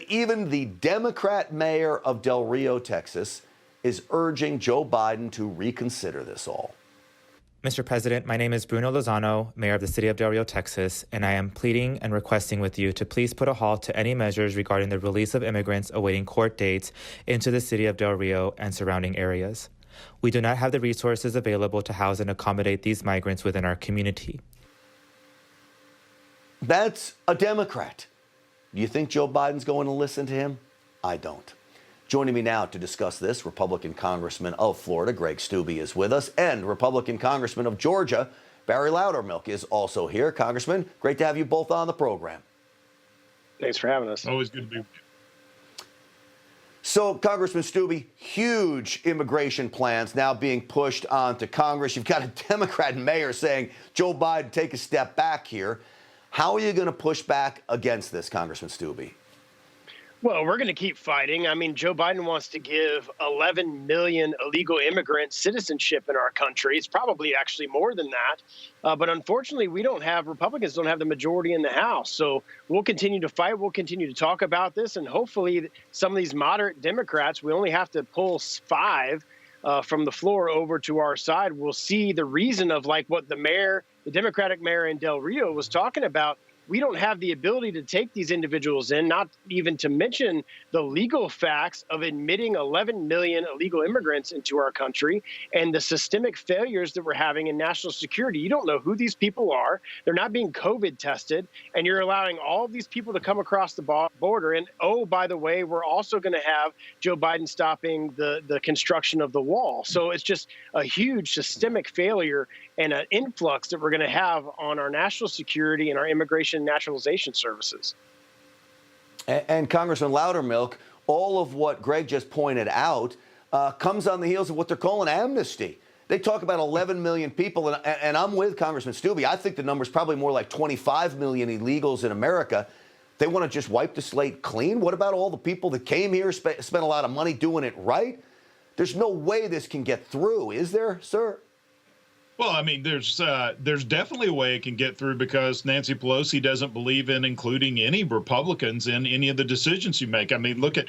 even the Democrat mayor of Del Rio, Texas, is urging Joe Biden to reconsider this all. Mr. President, my name is Bruno Lozano, Mayor of the City of Del Rio, Texas, and I am pleading and requesting with you to please put a halt to any measures regarding the release of immigrants awaiting court dates into the City of Del Rio and surrounding areas. We do not have the resources available to house and accommodate these migrants within our community. That's a Democrat. Do you think Joe Biden's going to listen to him? I don't. Joining me now to discuss this, Republican Congressman of Florida, Greg Steube, is with us, and Republican Congressman of Georgia, Barry Loudermilk, is also here. Congressman, great to have you both on the program. Thanks for having us. Always good to be with you. So, Congressman Steube, huge immigration plans now being pushed onto Congress. You've got a Democrat mayor saying, Joe Biden, take a step back here. How are you going to push back against this, Congressman Steube? Well, we're going to keep fighting. I mean, Joe Biden wants to give 11 million illegal immigrants citizenship in our country. It's probably actually more than that. But unfortunately, Republicans don't have the majority in the House. So we'll continue to fight. We'll continue to talk about this. And hopefully some of these moderate Democrats, we only have to pull 5 from the floor over to our side. We'll see the reason of like what the Democratic mayor in Del Rio was talking about. We don't have the ability to take these individuals in, not even to mention the legal facts of admitting 11 million illegal immigrants into our country and the systemic failures that we're having in national security. You don't know who these people are. They're not being COVID tested, and you're allowing all of these people to come across the border. And, oh, by the way, we're also going to have Joe Biden stopping the construction of the wall. So it's just a huge systemic failure and an influx that we're going to have on our national security and our immigration and naturalization services. And Congressman Loudermilk, all of what Greg just pointed out comes on the heels of what they're calling amnesty. They talk about 11 million people, and I'm with Congressman Steube. I think the number's probably more like 25 million illegals in America. They want to just wipe the slate clean? What about all the people that came here, spent a lot of money doing it right? There's no way this can get through, is there, sir? Well, I mean, there's definitely a way it can get through because Nancy Pelosi doesn't believe in including any Republicans in any of the decisions you make. I mean, look at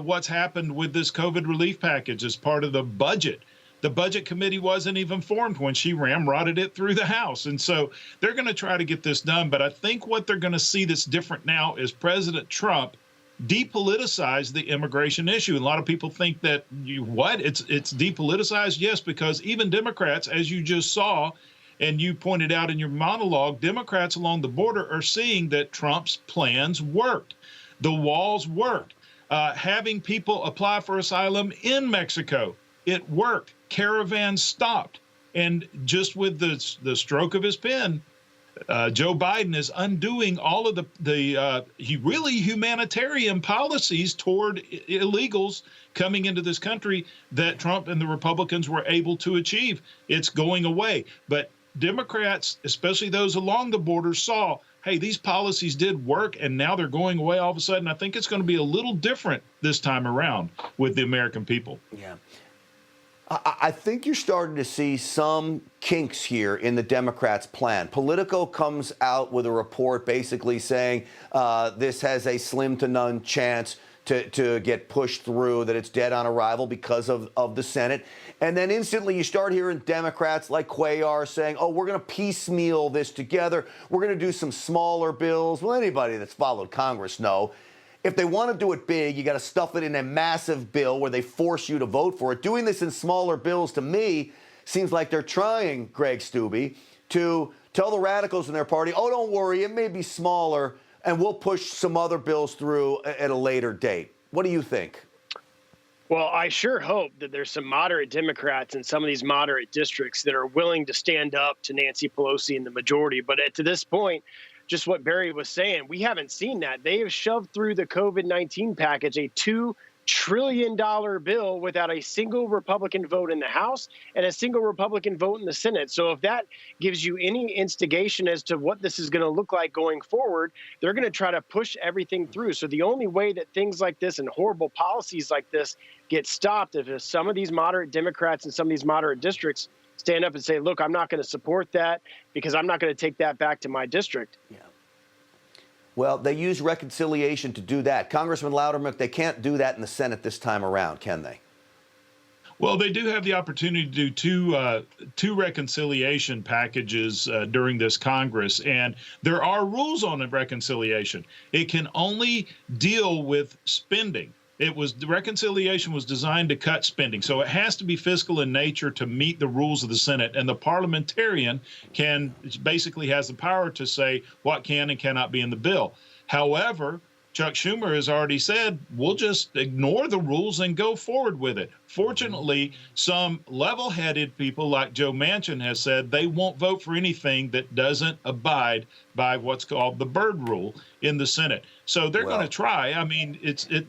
what's happened with this COVID relief package as part of the budget. The budget committee wasn't even formed when she ramrodded it through the House. And so they're going to try to get this done. But I think what they're going to see that's different now is President Trump depoliticize the immigration issue. And a lot of people think that it's depoliticized. Yes, because even Democrats, as you just saw, and you pointed out in your monologue, Democrats along the border are seeing that Trump's plans worked. The walls worked. Having people apply for asylum in Mexico, it worked. Caravans stopped. And just with the stroke of his pen, Joe Biden is undoing all of the really humanitarian policies toward illegals coming into this country that Trump and the Republicans were able to achieve. It's going away. But Democrats, especially those along the border, saw, hey, these policies did work, and now they're going away all of a sudden. I think it's going to be a little different this time around with the American people. Yeah. I think you're starting to see some kinks here in the Democrats' plan. Politico comes out with a report basically saying this has a slim to none chance to get pushed through, that it's dead on arrival because of the Senate. And then instantly you start hearing Democrats like Cuellar saying, oh, we're going to piecemeal this together. We're going to do some smaller bills. Well, anybody that's followed Congress know, if they want to do it big, you got to stuff it in a massive bill where they force you to vote for it. Doing this in smaller bills, to me, seems like they're trying, Greg Steube, to tell the radicals in their party, oh, don't worry, it may be smaller, and we'll push some other bills through at a later date. What do you think? Well, I sure hope that there's some moderate Democrats in some of these moderate districts that are willing to stand up to Nancy Pelosi and the majority. But to this point, just what Barry was saying, we haven't seen that. They have shoved through the COVID-19 package a $2 trillion bill without a single Republican vote in the House and a single Republican vote in the Senate. So if that gives you any instigation as to what this is going to look like going forward, they're going to try to push everything through. So the only way that things like this and horrible policies like this get stopped is if some of these moderate Democrats in some of these moderate districts stand up and say, look, I'm not going to support that because I'm not going to take that back to my district. Yeah. Well, they use reconciliation to do that. Congressman Loudermilk, they can't do that in the Senate this time around, can they? Well, they do have the opportunity to do two reconciliation packages during this Congress, and there are rules on reconciliation. It can only deal with spending. The reconciliation was designed to cut spending, so it has to be fiscal in nature to meet the rules of the Senate, and the parliamentarian basically has the power to say what can and cannot be in the bill. However, Chuck Schumer has already said, we'll just ignore the rules and go forward with it. Fortunately, some level-headed people like Joe Manchin has said they won't vote for anything that doesn't abide by what's called the Byrd Rule in the Senate. So they're going to try. I mean,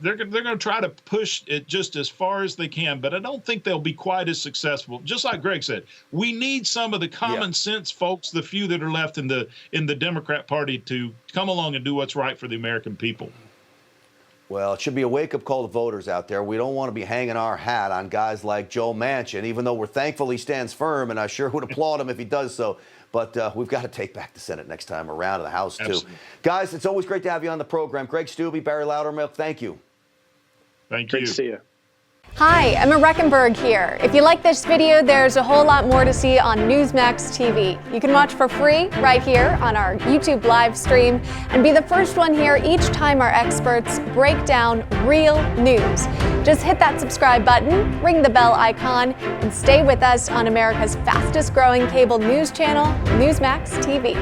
they're going to try to push it just as far as they can, but I don't think they'll be quite as successful. Just like Greg said, we need some of the common sense folks, the few that are left in the Democrat Party, to come along and do what's right for the American people. Well, it should be a wake-up call to voters out there. We don't want to be hanging our hat on guys like Joe Manchin, even though we're thankful he stands firm, and I sure would applaud him if he does so. But we've got to take back the Senate next time around, and the House, too. Absolutely. Guys, it's always great to have you on the program. Greg Steube, Barry Loudermilk, thank you. Thank you. Great to see you. Hi, Emma Reckenberg here. If you like this video, there's a whole lot more to see on Newsmax TV. You can watch for free right here on our YouTube live stream and be the first one here each time our experts break down real news. Just hit that subscribe button, ring the bell icon, and stay with us on America's fastest growing cable news channel, Newsmax TV.